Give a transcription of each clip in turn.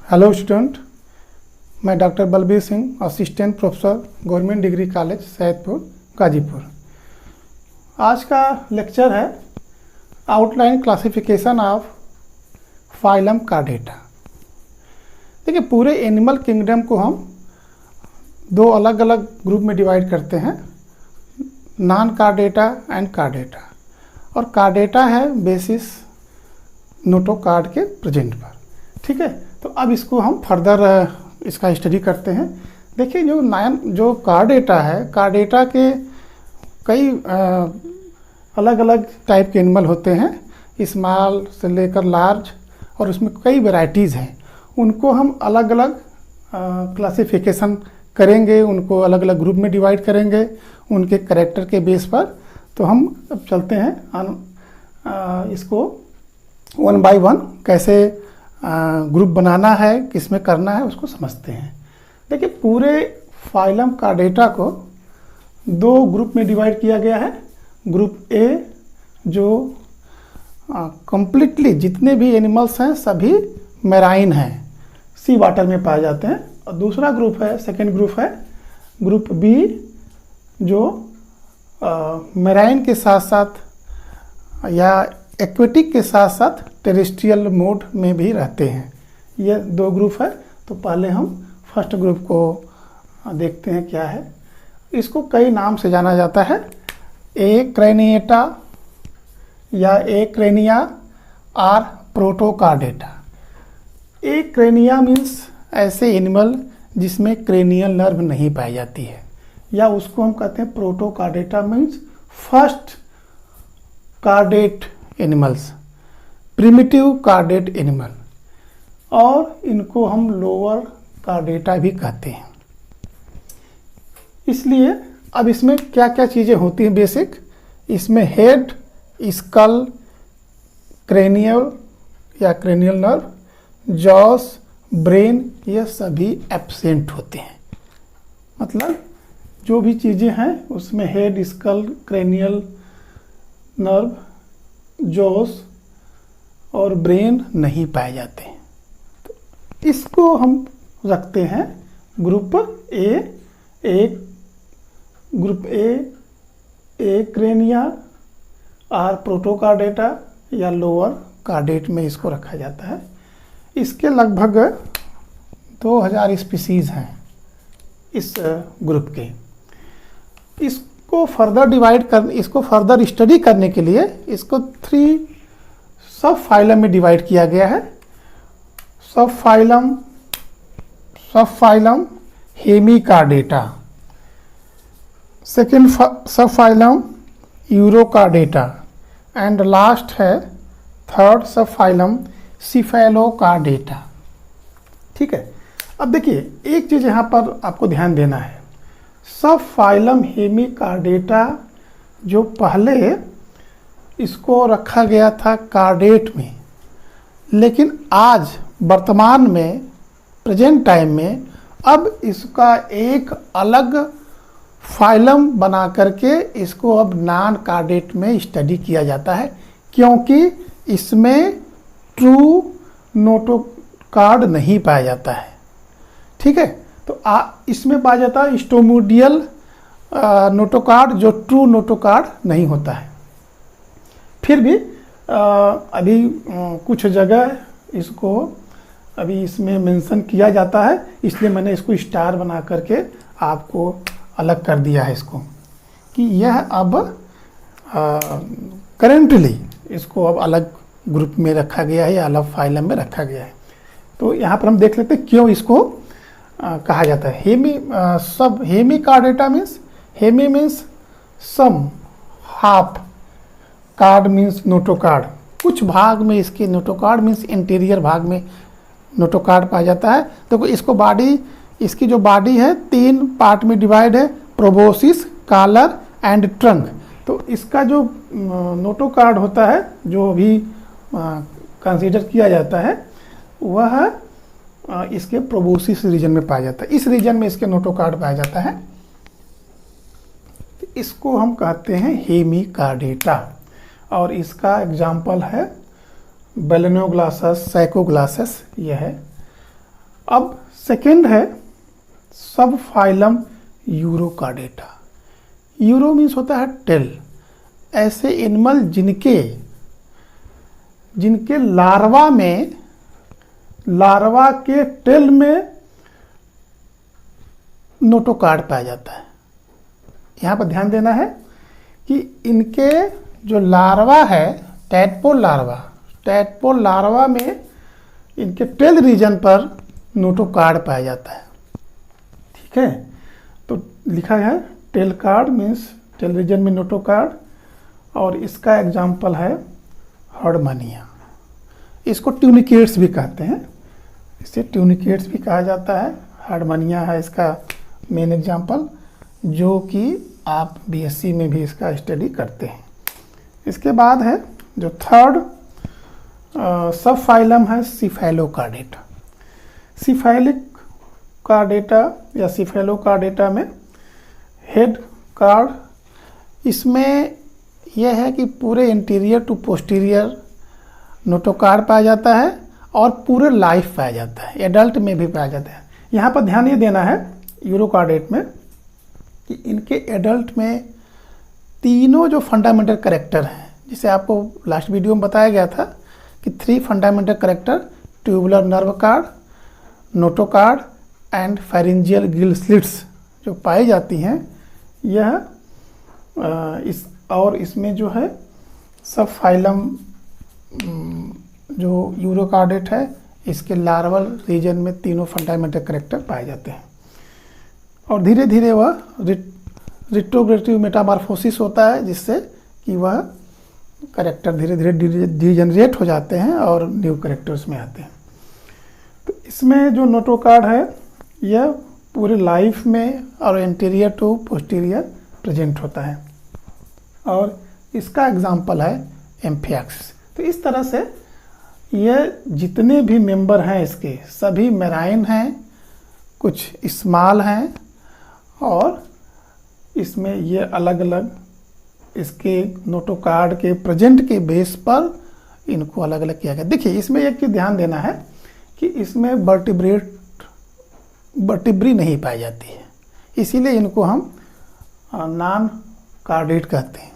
Hello student, मैं doctor Balbir Singh, assistant professor, government degree college Saidpur Ghazipur. आज का लेक्चर है outline classification of phylum chordata. देखिए, पूरे एनिमल किंगडम को हम दो अलग अलग ग्रुप में डिवाइड करते हैं, नॉन कार्डेटा एंड कार्डेटा। और कार्डेटा है बेसिस नोटोकार्ड के प्रेजेंट पर। ठीक है, तो अब इसको हम फर्दर इसका स्टडी करते हैं। देखिए, जो कार्डेटा है, कार्डेटा के कई अलग अलग टाइप के एनिमल होते हैं, स्मॉल से लेकर लार्ज, और उसमें कई वैरायटीज़ हैं। उनको हम अलग अलग क्लासिफिकेशन करेंगे, उनको अलग अलग ग्रुप में डिवाइड करेंगे उनके कैरेक्टर के बेस पर। तो हम अब चलते हैं इसको वन बाय वन कैसे ग्रुप बनाना है, किसमें करना है, उसको समझते हैं। देखिए, पूरे फाइलम कार्डेटा को दो ग्रुप में डिवाइड किया गया है। ग्रुप ए जो कंप्लीटली जितने भी एनिमल्स हैं सभी मैराइन हैं, सी वाटर में पाए जाते हैं। और दूसरा ग्रुप है, सेकेंड ग्रुप है ग्रुप बी, जो मैराइन के साथ साथ या एक्वेटिक के साथ साथ टेरेस्ट्रियल मोड में भी रहते हैं। ये दो ग्रुप है। तो पहले हम फर्स्ट ग्रुप को देखते हैं क्या है। इसको कई नाम से जाना जाता है, ए क्रेनिएटा या ए क्रेनिया और प्रोटोकार्डेटा। ए क्रेनिया मीन्स ऐसे एनिमल जिसमें क्रेनियल नर्व नहीं पाई जाती है, या उसको हम कहते हैं protochordata means first chordate animals, primitive chordate animal. और इनको हम लोअर कार्डेटा भी कहते हैं। इसलिए अब इसमें क्या क्या चीज़ें होती हैं बेसिक, इसमें हेड, स्कल, क्रेनियल या क्रेनियल नर्व, जॉस, ब्रेन, ये सभी एब्सेंट होते हैं। मतलब जो भी चीज़ें हैं उसमें head, skull, cranial nerve, jaws और ब्रेन नहीं पाए जाते हैं। तो इसको हम रखते हैं group A group A crania और प्रोटोकार्डेटा या लोअर कार्डेट में इसको रखा जाता है। इसके लगभग 2000 स्पीसीज हैं इस ग्रुप के। इसको फर्दर स्टडी करने के लिए इसको 3 सब फाइलम में डिवाइड किया गया है। सब फाइलम हेमिकार्डेटा, सेकेंड सब फाइलम यूरोकार्डेटा, एंड लास्ट है थर्ड सब फाइलम सिफेलोकार्डेटा। ठीक है, अब देखिए एक चीज़ यहाँ पर आपको ध्यान देना है। सब फाइलम हेमिकार्डेटा जो पहले इसको रखा गया था कार्डेट में, लेकिन आज वर्तमान में प्रेजेंट टाइम में अब इसका एक अलग फाइलम बना करके इसको अब नॉन कार्डेट में स्टडी किया जाता है, क्योंकि इसमें ट्रू नोटोकार्ड नहीं पाया जाता है। ठीक है, तो इसमें पाया जाता है स्टोमोडियल नोटोकार्ड, जो ट्रू नोटोकार्ड नहीं होता है। फिर भी अभी कुछ जगह इसको अभी इसमें मेंशन किया जाता है, इसलिए मैंने इसको स्टार बना करके आपको अलग कर दिया है इसको, कि यह अब करेंटली इसको अब अलग ग्रुप में रखा गया है या अलग फाइलम में रखा गया है। तो यहाँ पर हम देख लेते हैं क्यों इसको कहा जाता है हेमिकार्डेटा मीन्स, हेमी मीन्स सम, हाफ, कार्ड मीन्स नोटोकार्ड। कुछ भाग में इसके नोटोकार्ड मीन्स इंटीरियर भाग में नोटोकार्ड पाया जाता है। देखो, इसको बॉडी, इसकी जो बॉडी है 3 पार्ट में डिवाइड है, प्रोबोसिस, कॉलर एंड ट्रंक। तो इसका जो नोटोकार्ड होता है, जो भी कंसीडर किया जाता है, वह इसके प्रोबोसिस रीजन में पाया जाता है। इस रीजन में इसके नोटोकार्ड पाया जाता है। इसको हम कहते हैं हेमिकार्डेटा। और इसका एग्जाम्पल है बेलेनोग्लासस, साइकोग्लासस, यह है। अब सेकेंड है सब फाइलम यूरोकार्डेटा। यूरो मीन्स होता है टेल। ऐसे एनिमल जिनके लार्वा के टेल में नोटोकार्ड पाया जाता है। यहाँ पर ध्यान देना है कि इनके जो लार्वा है, टैडपोल लार्वा में इनके टेल रीजन पर नोटोकार्ड पाया जाता है। ठीक है, तो लिखा है tail chord means tail region में नोटोकार्ड, और इसका एग्जाम्पल है हर्डमनिया। इसको ट्यूनिकेट्स भी कहते हैं, इसे ट्यूनिकेट्स भी कहा जाता है। हर्डमनिया है इसका मेन एग्जाम्पल, जो कि आप बीएससी में भी इसका स्टडी करते हैं। इसके बाद है जो थर्ड सब फाइलम है सिफेलोकार्डेटा। सिफेलिक कार्डेटा या सिफेलोकार्डेटा में हेड कार्ड, इसमें यह है कि पूरे इंटीरियर टू पोस्टीरियर नोटोकार्ड पाया जाता है और पूरे लाइफ पाया जाता है, एडल्ट में भी पाया जाता है। यहाँ पर ध्यान ये देना है यूरोकार्डेट में कि इनके एडल्ट में तीनों जो फंडामेंटल कैरेक्टर हैं, जिसे आपको लास्ट वीडियो में बताया गया था कि 3 fundamental character tubular nerve card, notochord and pharyngeal gill slits जो पाई जाती हैं, यह इसमें जो है सब फाइलम जो यूरोकार्डेट है, इसके लार्वल रीजन में तीनों फंडामेंटल कैरेक्टर पाए जाते हैं। और धीरे धीरे वह रिट्रोग्रेटिव मेटामॉर्फोसिस होता है, जिससे कि वह कैरेक्टर धीरे धीरे डिजेनरेट हो जाते हैं और न्यू कैरेक्टर्स में आते हैं। तो इसमें जो नोटोकार्ड है यह पूरे लाइफ में और इंटीरियर टू पोस्टीरियर प्रेजेंट होता है, और इसका एग्जाम्पल है एम्फियाक्सिस। तो इस तरह से यह जितने भी मेंबर हैं इसके सभी मेराइन हैं, कुछ स्मॉल हैं, और इसमें ये अलग अलग इसके नोटोकार्ड के प्रेजेंट के बेस पर इनको अलग अलग किया गया। देखिए इसमें एक चीज़ ध्यान देना है कि इसमें वर्टिब्री नहीं पाई जाती है, इसीलिए इनको हम नॉन कार्डेट कहते हैं।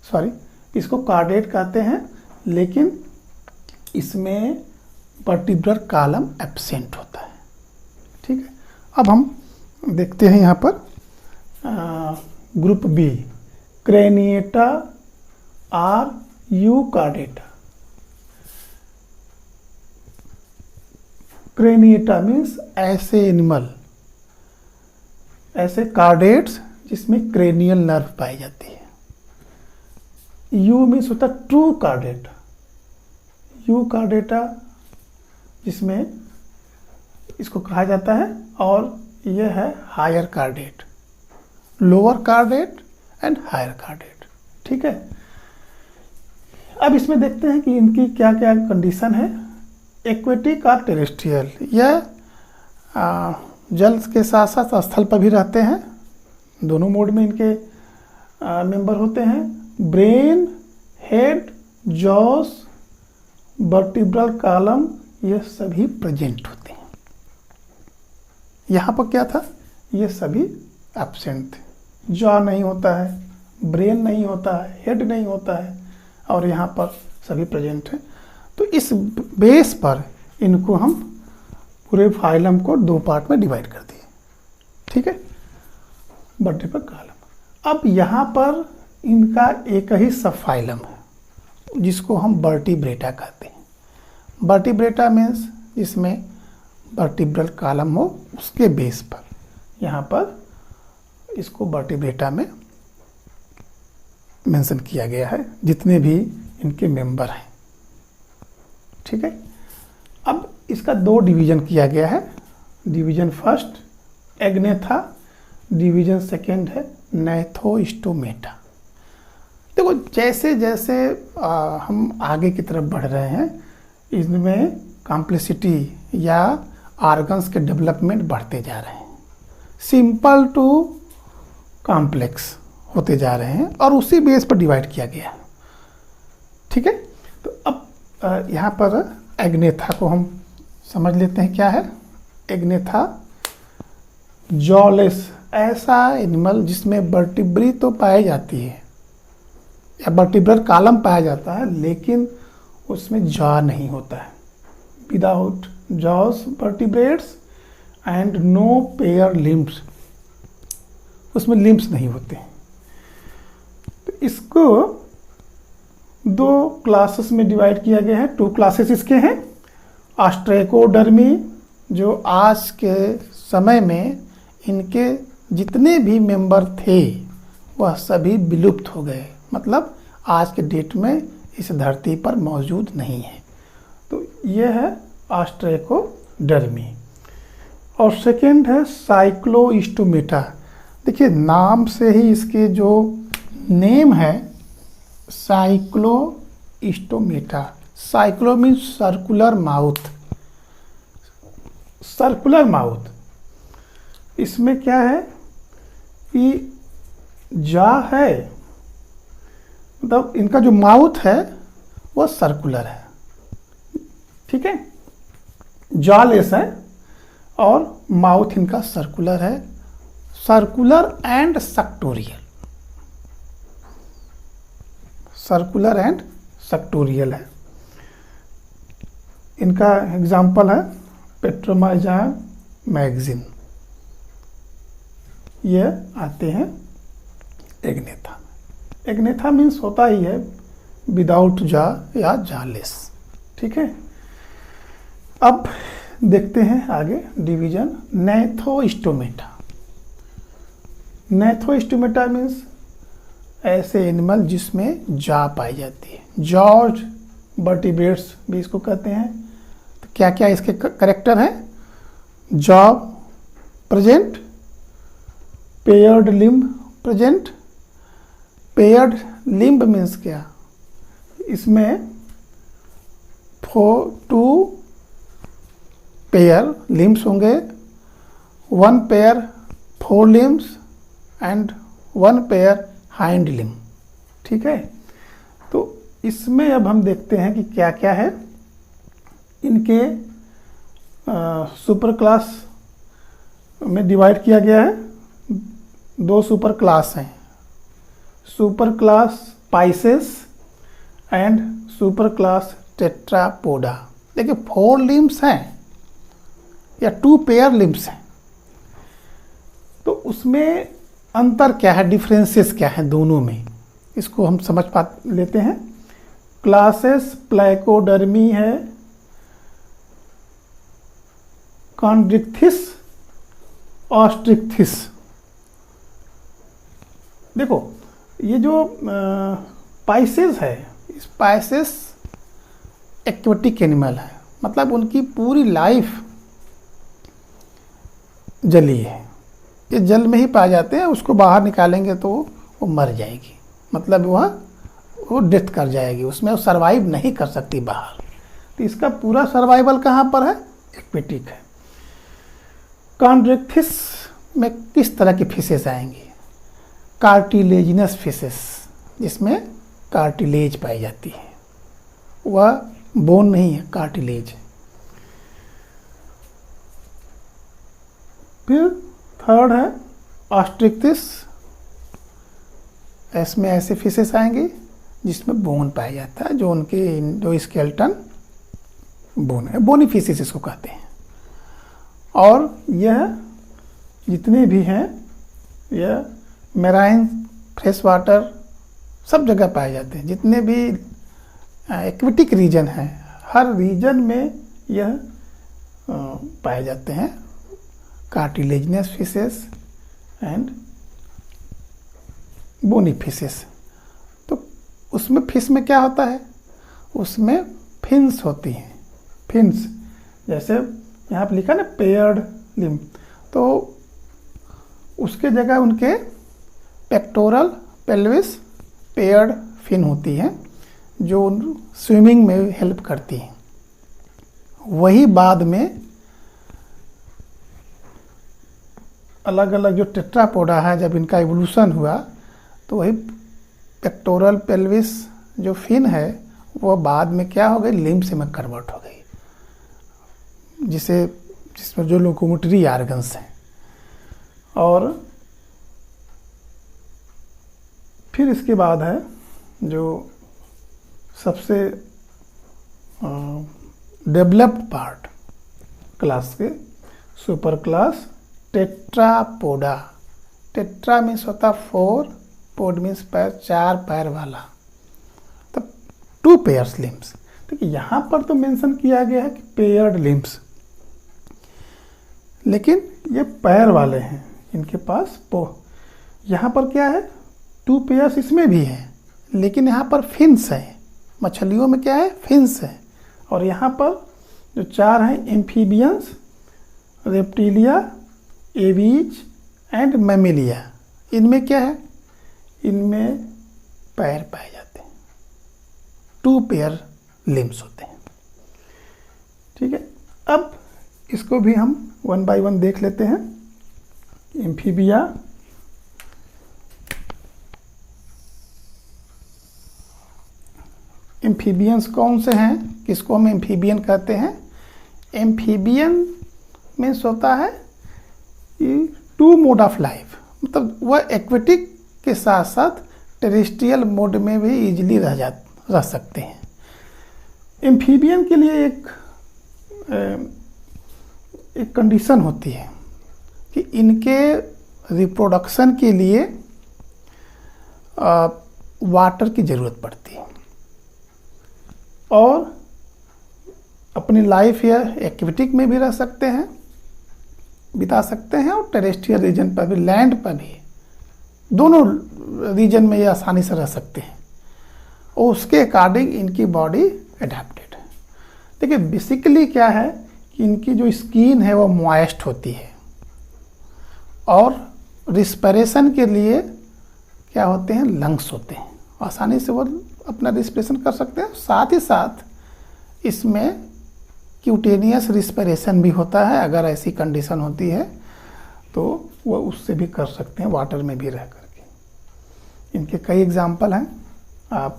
सॉरी इसको कार्डेट कहते हैं, लेकिन इसमें वर्टिब्रल कॉलम एब्सेंट होता है। ठीक है, अब हम देखते हैं यहाँ पर group B, craniata or euchordata. Craniata means ऐसे एनिमल, ऐसे कार्डेट्स जिसमें क्रेनियल नर्व पाई जाती है। यू मीन्स होता है ट्रू कार्डेटा, यूकार्डेटा जिसमें इसको कहा जाता है, और यह है हायर कार्डेट, लोअर कार्डेट एंड हायर कार्डेट। ठीक है, अब इसमें देखते हैं कि इनकी क्या क्या कंडीशन है। एक्वेटिक और टेरेस्ट्रियल, यह जल के साथ साथ स्थल पर भी रहते हैं, दोनों मोड में इनके मेंबर होते हैं। Brain, head, jaws, vertebral column, ये सभी प्रेजेंट होते हैं। यहाँ पर क्या था, ये सभी एब्सेंट थे। जॉ नहीं होता है, ब्रेन नहीं होता है, हेड नहीं होता है, और यहाँ पर सभी प्रेजेंट हैं। तो इस बेस पर इनको हम पूरे फाइलम को 2 पार्ट में डिवाइड कर दिए। ठीक है, वर्टिब्रल कॉलम। अब यहाँ पर इनका एक ही सब फाइलम है जिसको हम वर्टिब्रेटा कहते हैं। वर्टिब्रेटा मीन्स जिसमें वर्टिब्रल कॉलम हो, उसके बेस पर यहाँ पर इसको वर्टिब्रेटा में मेंशन किया गया है, जितने भी इनके मेंबर हैं। ठीक है, अब इसका 2 डिवीजन किया गया है। Division first Agnatha, division second है नैथोस्टोमेटा। देखो जैसे जैसे हम आगे की तरफ बढ़ रहे हैं, इसमें कॉम्प्लेक्सिटी या ऑर्गन्स के डेवलपमेंट बढ़ते जा रहे हैं, सिंपल टू कॉम्प्लेक्स होते जा रहे हैं, और उसी बेस पर डिवाइड किया गया है। ठीक है, तो अब यहाँ पर एग्नेथा को हम समझ लेते हैं क्या है। एग्नेथा जॉलेस, ऐसा एनिमल जिसमें वर्टिब्री तो पाई जाती है या वर्टिब्रल कॉलम पाया जाता है, लेकिन उसमें जॉ नहीं होता है। Without jaws vertebrates and no pair limbs, उसमें लिम्ब्स नहीं होते। तो इसको दो क्लासेस में डिवाइड किया गया है। 2 क्लासेस इसके हैं। ऑस्ट्रेकोडर्मी, जो आज के समय में इनके जितने भी मेंबर थे वह सभी विलुप्त हो गए, मतलब आज के डेट में इस धरती पर मौजूद नहीं है। तो यह है ऑस्ट्रेकोडर्मी। और सेकेंड है साइक्लोस्टोमेटा। देखिए नाम से ही इसके जो नेम है Cyclostomata, cyclo means circular mouth, circular mouth. इसमें क्या है कि जा है, मतलब इनका जो माउथ है वह सर्कुलर है, ठीक है, जॉलेस है और माउथ इनका सर्कुलर है, सर्कुलर एंड सक्टोरियल, सर्कुलर एंड सक्टोरियल है। इनका एग्जाम्पल है पेट्रोमाइजान मैगजीन, ये आते हैं एग्नेथा। एग्नेथा मीन्स होता ही है विदाउट जा या जालेस, ठीक है। अब देखते हैं आगे डिवीजन नैथोस्टोमेटा। नैथोस्टोमेटा मीन्स ऐसे एनिमल जिसमें जा पाई जाती है, जॉर्ज वर्टिब्रेट्स भी इसको कहते हैं। तो क्या क्या इसके करेक्टर हैं? Jaw present, paired limb present. Paired limb means क्या? इसमें 2 पेयर लिम्ब्स होंगे, 1 pair 4 limbs and 1 pair hind limb, ठीक है। तो इसमें अब हम देखते हैं कि क्या क्या है। इनके सुपर क्लास में डिवाइड किया गया है। 2 सुपर क्लास हैं, super class Pisces and super class Tetrapoda. देखिए 4 लिम्ब्स हैं या 2 पेयर लिम्ब्स हैं, तो उसमें अंतर क्या है, डिफरेंसेस क्या है दोनों में, इसको हम समझ पा लेते हैं। क्लासेस प्लाइकोडर्मी है, कॉन्ड्रिक्थिस, ऑस्ट्रिक्थिस। देखो ये जो पाइसेस है, इस पाइसेस एक्वेटिक एनिमल है, मतलब उनकी पूरी लाइफ जली है, ये जल में ही पाए जाते हैं। उसको बाहर निकालेंगे तो वो मर जाएगी, मतलब वो डेथ कर जाएगी, उसमें वो सर्वाइव नहीं कर सकती बाहर। तो इसका पूरा सर्वाइवल कहाँ पर है? एक्वेटिक है। कॉन्ड्रिक्थिस में किस तरह की फिशेस आएंगी? कार्टिलेजिनस फिशेस, जिसमें कार्टिलेज पाई जाती है, वह बोन नहीं है, कार्टिलेज। फिर थर्ड है ऑस्ट्रिक्थिस, इसमें ऐसे फिशेस आएंगे जिसमें बोन पाया जाता है, जो स्केलेटन बोन है, बोनी फिशेस इसको कहते हैं। और यह जितने भी हैं यह मैराइन, फ्रेश वाटर सब जगह पाए जाते हैं। जितने भी एक्वेटिक रीजन हैं, हर रीजन में यह पाए जाते हैं, cartilaginous fishes and bony fishes. तो उसमें फिश में क्या होता है? उसमें फिन्स होती हैं, फिन्स, जैसे यहाँ पर लिखा ना पेयर्ड लिम्ब, तो उसके जगह उनके पेक्टोरल पेल्विस पेयर्ड फिन होती है, जो स्विमिंग में हेल्प करती हैं। वही बाद में अलग अलग जो टेट्रापोडा है, जब इनका इवोल्यूशन हुआ तो वही पेक्टोरल पेल्विस जो फिन है वो बाद में क्या हो गई, लिम्ब से में कन्वर्ट हो गई, जिसे जिसमें जो लोकोमोटरी ऑर्गन्स हैं। और फिर इसके बाद है जो सबसे डेवलप्ड पार्ट क्लास के, super class Tetrapoda. Tetra means होता 4, पोड मीन्स पैर, 4 पैर वाला, तब 2 पेयर्स लिम्स। देखिए यहाँ पर तो मेंशन किया गया है कि पेयर्ड लिम्स, लेकिन ये पैर वाले हैं इनके पास। यहाँ पर क्या है, 2 पेयर्स इसमें भी है, लेकिन यहाँ पर फिन्स है। मछलियों में क्या है, फिन्स है। और यहाँ पर जो 4 हैं, amphibians, reptilia, aves and Mammalia, इनमें क्या है, इनमें पैर पाए जाते हैं, 2 पेयर लिम्स होते हैं। ठीक है, अब इसको भी हम 1 बाय 1 देख लेते हैं। एम्फीबिया, एम्फीबियंस कौन से हैं, किसको हम एम्फीबियन कहते हैं? एम्फीबियन मीन्स होता है 2 मोड ऑफ लाइफ, मतलब वह एक्वेटिक के साथ साथ टेरेस्ट्रियल मोड में भी इजीली रह सकते हैं। एम्फीबियन के लिए एक कंडीशन होती है कि इनके रिप्रोडक्शन के लिए वाटर की ज़रूरत पड़ती है, और अपनी लाइफ या एक्वेटिक में भी रह सकते हैं, बिता सकते हैं, और टेरेस्ट्रियल रीजन पर भी, लैंड पर भी, दोनों रीजन में ये आसानी से रह सकते हैं, और उसके अकॉर्डिंग इनकी बॉडी अडेप्टेड है। देखिए बेसिकली क्या है कि इनकी जो स्किन है वो मॉइस्ट होती है, और रिस्पिरेशन के लिए क्या होते हैं, लंग्स होते हैं, आसानी से वो अपना रिस्पिरेशन कर सकते हैं। साथ ही साथ इसमें क्यूटेनियस रिस्पिरेशन भी होता है, अगर ऐसी कंडीशन होती है तो वो उससे भी कर सकते हैं, वाटर में भी रह करके। इनके कई एग्जाम्पल हैं, आप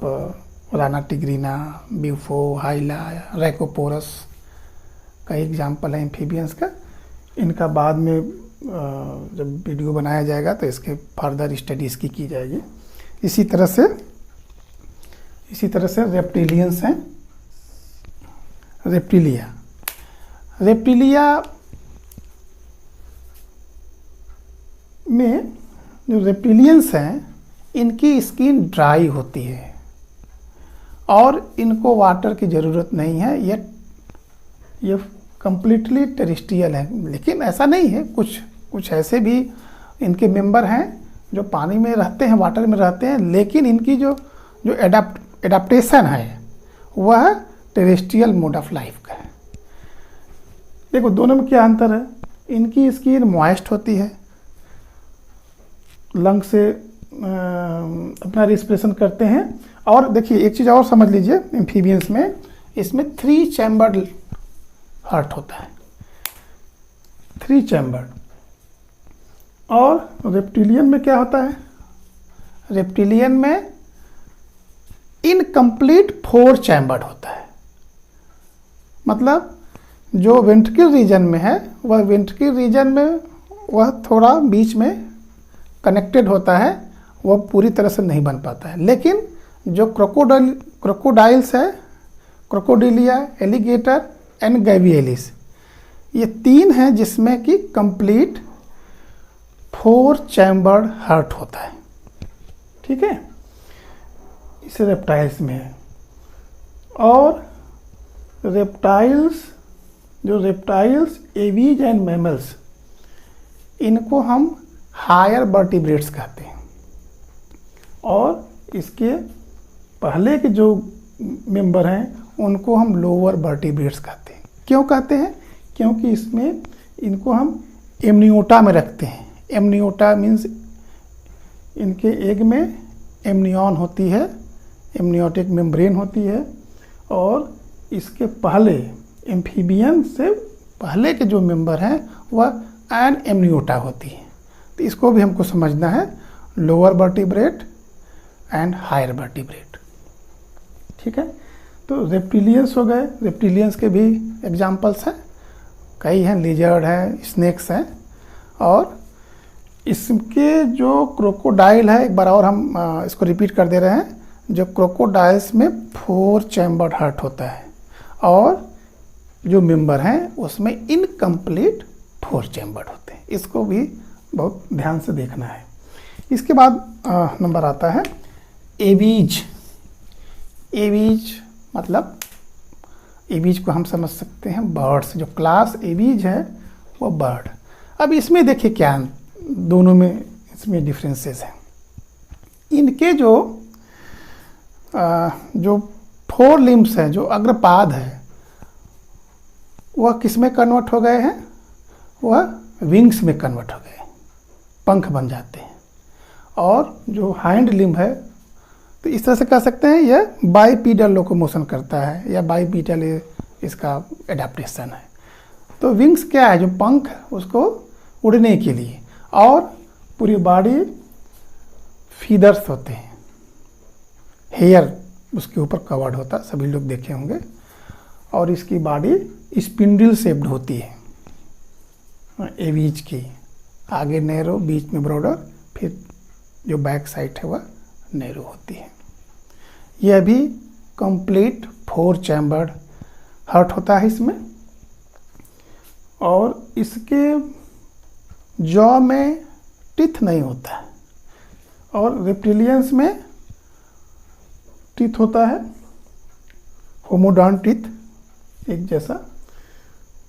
राना टिग्रीना, ब्यूफो, हाइला, रैकोपोरस, कई एग्जाम्पल हैं एम्फीबियंस का। इनका बाद में जब वीडियो बनाया जाएगा तो इसके फर्दर स्टडी इसकी की जाएगी। इसी तरह से रेप्टिलियंस हैं। रेप्टिलिया में जो रेप्टिलियंस हैं, इनकी स्किन ड्राई होती है और इनको वाटर की ज़रूरत नहीं है, ये कंप्लीटली टेरेस्ट्रियल है। लेकिन ऐसा नहीं है, कुछ ऐसे भी इनके मेंबर हैं जो पानी में रहते हैं, वाटर में रहते हैं, लेकिन इनकी जो एडाप्टेशन है वह टेरेस्ट्रियल मोड ऑफ लाइफ का है। देखो दोनों में क्या अंतर है, इनकी स्किन मॉइस्ट होती है, लंग से अपना रिस्पिरेशन करते हैं। और देखिए एक चीज़ और समझ लीजिए, एम्फीबियंस में इसमें 3 चैम्बर्ड हार्ट होता है, 3 चैम्बर्ड। और रेप्टिलियन में क्या होता है, रेप्टिलियन में इनकम्प्लीट 4 चैम्बर्ड होता है। मतलब जो वेंट्रिकल रीजन में है, वह वेंट्रिकल रीजन में वह थोड़ा बीच में कनेक्टेड होता है, वह पूरी तरह से नहीं बन पाता है। लेकिन जो क्रोकोडाइल्स है, क्रोकोडिलिया, एलिगेटर एंड गैवियलिस, ये 3 हैं जिसमें कि कंप्लीट 4 चैम्बर्ड हार्ट होता है। ठीक है, इसे रेप्टाइल्स में है। और रेप्टाइल्स एवीज एंड मैमल्स, इनको हम हायर वर्टिब्रेट्स कहते हैं। और इसके पहले के जो मेंबर हैं उनको हम लोअर वर्टिब्रेट्स कहते हैं। क्यों कहते हैं? क्योंकि इसमें इनको हम एमनियोटा में रखते हैं। एमनियोटा मीन्स इनके एग में एमनियन होती है, एमनियोटिक मेम्ब्रेन होती है, और इसके पहले एम्फीबियन से पहले के जो मेंबर हैं वह एन एमनियोटा होती है। तो इसको भी हमको समझना है, lower vertebrate and higher vertebrate. ठीक है, तो रेप्टिलियंस हो गए। रेप्टिलियंस के भी एग्जाम्पल्स हैं, कई हैं, लिजर्ड हैं, स्नेक्स हैं। और इसके जो क्रोकोडाइल है, एक बार और हम इसको रिपीट कर दे रहे हैं, जो क्रोकोडाइल्स में 4 चैम्बर्ड हार्ट होता है और जो मेंबर हैं उसमें इनकम्प्लीट 4 चैम्बर्ड होते हैं। इसको भी बहुत ध्यान से देखना है। इसके बाद नंबर आता है एवीज। एवीज मतलब एवीज को हम समझ सकते हैं बर्ड्स। जो क्लास एवीज है वो बर्ड। अब इसमें देखिए क्या दोनों में इसमें डिफरेंसेस हैं। इनके जो 4 लिम्स हैं, जो अग्रपाद है, वह किस में कन्वर्ट हो गए हैं? वह विंग्स में कन्वर्ट हो गए, पंख बन जाते हैं। और जो हाइंड लिम्ब है, तो इस तरह से कह सकते हैं यह बाइपीडल लोकोमोशन करता है या बाइपीडल इसका एडाप्टेशन है। तो विंग्स क्या है? जो पंख उसको उड़ने के लिए, और पूरी बॉडी फीदर्स होते हैं, हेयर उसके ऊपर कवर्ड होता है, सभी लोग देखे होंगे। और इसकी बॉडी स्पिंडल शेप्ड होती है एवीज की, आगे नैरो, बीच में ब्रॉडर, फिर जो बैक साइड है वह नैरो होती है। यह भी कंप्लीट 4 चैम्बर्ड हार्ट होता है इसमें। और इसके जॉ में टीथ नहीं होता है, और रेप्टिलियंस में टीथ होता है, होमोडॉन टीथ, एक जैसा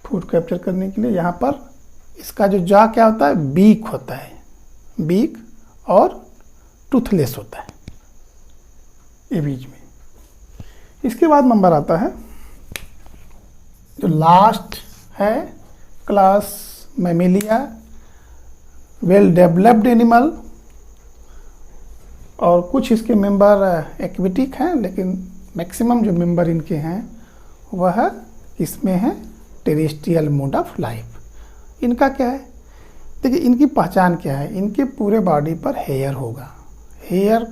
फूड कैप्चर करने के लिए। यहाँ पर इसका जो जॉ क्या होता है? बीक होता है, बीक, और टूथलेस होता है एवीज में। इसके बाद नंबर आता है जो लास्ट है class Mammalia, well developed animal. और कुछ इसके मेंबर एक्वेटिक हैं, लेकिन मैक्सिमम जो मेंबर इनके हैं वह इसमें है टेरेस्ट्रियल मोड ऑफ लाइफ। इनका क्या है? देखिए इनकी पहचान क्या है? इनके पूरे बॉडी पर हेयर होगा, हेयर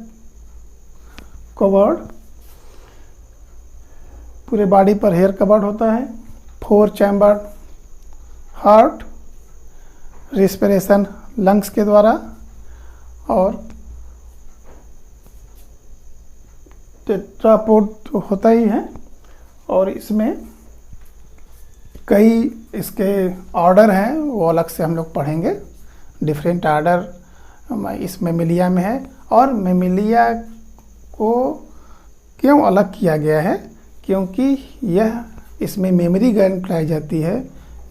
कवर्ड, पूरे बॉडी पर हेयर कवर्ड होता है। 4 चैम्बर्ड हार्ट, रेस्पिरेशन लंग्स के द्वारा, और टेट्रापोड तो होता ही है। और इसमें कई इसके ऑर्डर हैं, वो अलग से हम लोग पढ़ेंगे। डिफरेंट ऑर्डर इस मैमेलिया में है। और मैमेलिया को क्यों अलग किया गया है? क्योंकि यह इसमें मेमोरी ग्लैंड पाई जाती है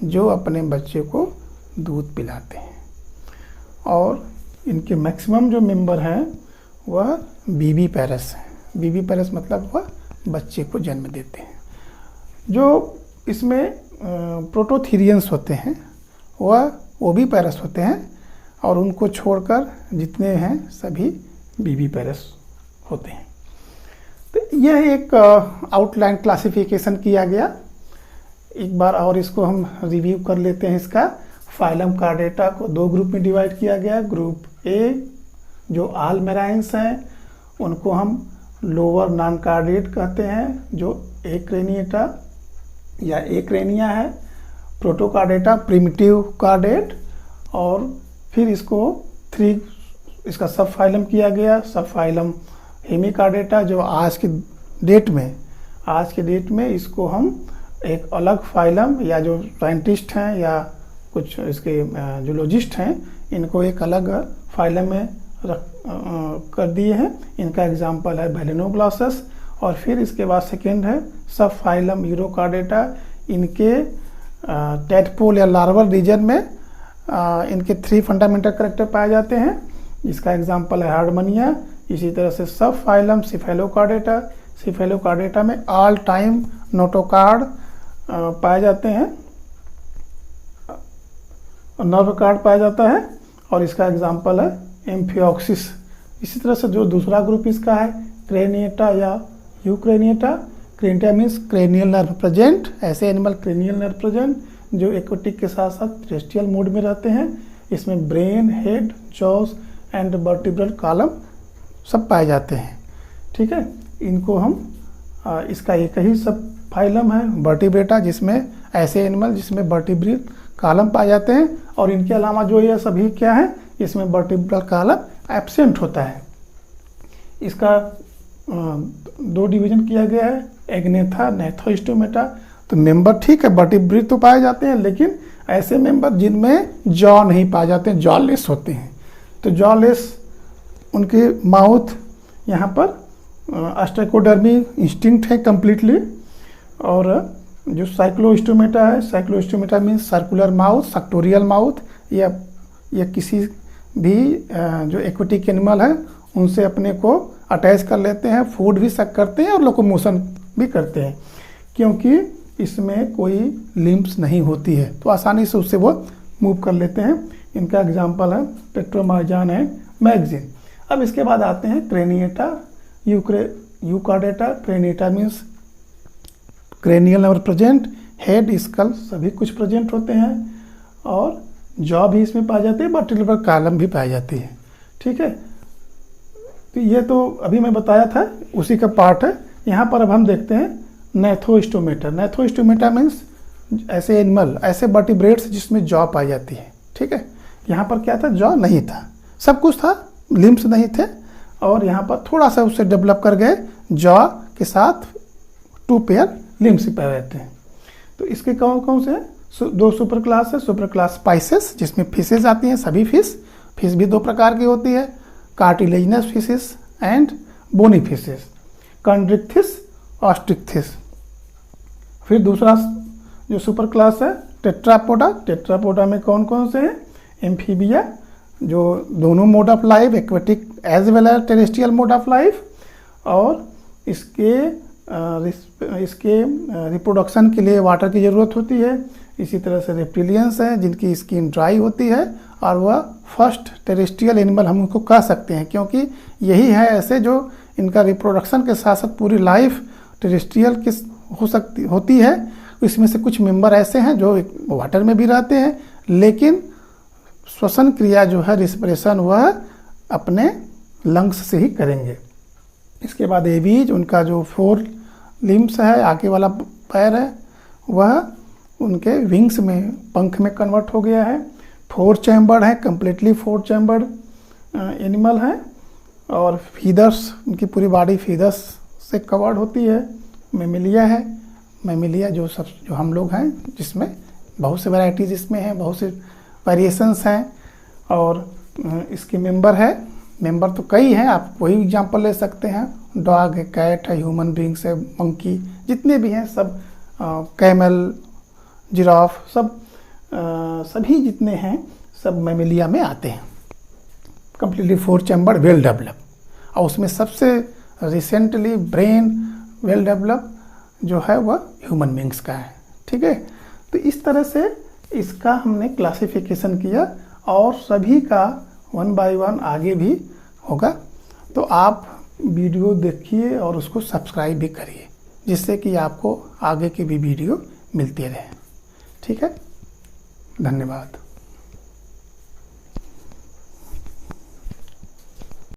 जो अपने बच्चे को दूध पिलाते हैं। और इनके मैक्सिमम जो मेंबर हैं वह बीबी पैरस हैं। बीबी पैरस मतलब वह बच्चे को जन्म देते हैं। जो इसमें प्रोटोथीरियंस होते हैं वह ओवी पैरस होते हैं, और उनको छोड़कर जितने हैं सभी बीबी पैरस होते हैं। तो यह एक आउटलाइन क्लासिफिकेशन किया गया। एक बार और इसको हम रिव्यू कर लेते हैं। इसका फाइलम कार्डेटा को 2 ग्रुप में डिवाइड किया गया। ग्रुप ए जो ऑल मेराइन्स हैं उनको हम लोअर नॉन कार्डेट कहते हैं, जो एक्रेनिएटा या एक्रेनिया है। प्रोटोकार्डेटा प्रिमिटिव कार्डेट। और फिर इसको 3 इसका सब फाइलम किया गया। सब फाइलम हेमिकार्डेटा, जो आज के डेट में इसको हम एक अलग फाइलम, या जो साइंटिस्ट हैं या कुछ इसके जूलॉजिस्ट हैं, इनको एक अलग फाइलम में कर दिए हैं। इनका एग्जाम्पल है बैलेनोग्लॉसस। और फिर इसके बाद सेकेंड है सब फाइलम यूरोकार्डेटा। इनके टेडपोल या लार्वल रीजन में इनके 3 फंडामेंटल कैरेक्टर पाए जाते हैं। इसका एग्जाम्पल है हार्डमनिया। इसी तरह से सब फाइलम सिफेलोकार्डेटा। सिफेलोकार्डेटा में ऑल टाइम नोटोकार्ड पाए जाते हैं, नर्व कार्ड पाया जाता है। और इसका एग्जाम्पल है एम्फियोक्सिस। इसी तरह से जो दूसरा ग्रुप इसका है क्रेनिएटा या eucraniata. Craniata means cranial nerve present. ऐसे एनिमल क्रेनियल नर्व प्रेजेंट जो एक्वेटिक के साथ साथ टेरेस्ट्रियल मोड में रहते हैं। इसमें brain, head, jaws and vertebral column सब पाए जाते हैं। ठीक है, इनको हम इसका एक ही सब फाइलम है वर्टिब्रेटा, जिसमें ऐसे एनिमल जिसमें वर्टिब्रेट कॉलम पाए जाते हैं, और इनके अलावा जो ये सभी क्या है, इसमें वर्टिब्रल कॉलम एब्सेंट होता है। इसका 2 डिवीजन किया गया है, एग्नेथा नेथोस्टोमेटा। तो मेंबर ठीक है वर्टिब्रेट तो पाए जाते हैं, लेकिन ऐसे मेंबर जिनमें जॉ नहीं पाए जाते हैं, जॉलेस होते हैं। तो जॉलेस उनके माउथ यहाँ पर अस्टेकोडर्मी इंस्टिंक्ट है कम्प्लीटली। और जो साइक्लोस्टोमेटा है, Cyclostomata means circular mouth, sectoral mouth, या किसी भी जो एक्वेटिक एनिमल है उनसे अपने को अटैच कर लेते हैं, फूड भी सक करते हैं और लोकोमोशन भी करते हैं, क्योंकि इसमें कोई लिम्ब्स नहीं होती है, तो आसानी से उससे वो मूव कर लेते हैं। इनका एग्जाम्पल है पेट्रोमार्जान एंड मैगजीन। अब इसके बाद आते हैं craniata, euchordata. Craniata means cranial nerve present, head skull सभी कुछ प्रेजेंट होते हैं, और जॉ भी इसमें पाई जाती है, वर्टिब्रल कॉलम भी पाई जाती है। ठीक है, तो ये तो अभी मैं बताया था उसी का पार्ट है। यहाँ पर अब हम देखते हैं नेथोस्टोमेटा। नेथोस्टोमेटा मीन्स ऐसे एनिमल, ऐसे वर्टिब्रेट्स जिसमें जॉ पाई जाती है। ठीक है, यहाँ पर क्या था, जॉ नहीं था, सब कुछ था, लिम्स नहीं थे, और यहाँ पर थोड़ा सा उससे डेवलप कर गए, जॉ के साथ 2 पेयर लिम्स पाए जाते हैं। तो इसके कौन कौन से हैं, 2 सुपर क्लास है। सुपर क्लास स्पाइसेस, जिसमें फिशेज आती हैं, सभी फिश भी 2 प्रकार की होती है, cartilaginous fishes and bony fishes, chondrichthyes osteichthyes. फिर दूसरा जो सुपर क्लास है टेट्रापोडा। टेट्रापोडा में कौन कौन से हैं, एम्फीबिया, जो दोनों mode of life, aquatic as well as terrestrial mode of life, और इसके रिप्रोडक्शन के लिए वाटर की ज़रूरत होती है। इसी तरह से रेप्टिलियंस हैं जिनकी स्किन ड्राई होती है, और वह फर्स्ट टेरेस्ट्रियल एनिमल हम उनको कह सकते हैं, क्योंकि यही है ऐसे जो इनका रिप्रोडक्शन के साथ साथ पूरी लाइफ टेरेस्ट्रियल की होती है। इसमें से कुछ मेंबर ऐसे हैं जो वाटर में भी रहते हैं, लेकिन श्वसन क्रिया जो है, रिस्पिरेशन, वह अपने लंग्स से ही करेंगे। इसके बाद एबीज, उनका जो 4 लिम्स है, आगे वाला पैर है, वह उनके विंग्स में, पंख में कन्वर्ट हो गया है। 4 चैम्बर्ड है, कम्प्लीटली 4 चैम्बर्ड एनिमल है, और फीदर्स, उनकी पूरी बॉडी फीदर्स से कवर्ड होती है। मेमिलिया है, मेमिलिया जो हम लोग हैं, जिसमें बहुत से वैराइटीज़ इसमें हैं, बहुत से वेरिएशंस हैं, और इसके मेंबर है, मेंबर तो कई हैं, आप कोई एग्जांपल ले सकते हैं, डॉग है, कैट है, ह्यूमन बींग्स है, मंकी, जितने भी हैं सब, कैमल, जिराफ, सब सभी जितने हैं सब मेमिलिया में आते हैं। कम्प्लीटली 4 चैम्बर वेल डेवलप, और उसमें सबसे रिसेंटली ब्रेन वेल डेवलप जो है वह ह्यूमन बींग्स का है। ठीक है, तो इस तरह से इसका हमने क्लासिफिकेशन किया, और सभी का 1 बाय 1 आगे भी होगा। तो आप वीडियो देखिए और उसको सब्सक्राइब भी करिए, जिससे कि आपको आगे की भी वीडियो मिलती रहे। ठीक है, धन्यवाद।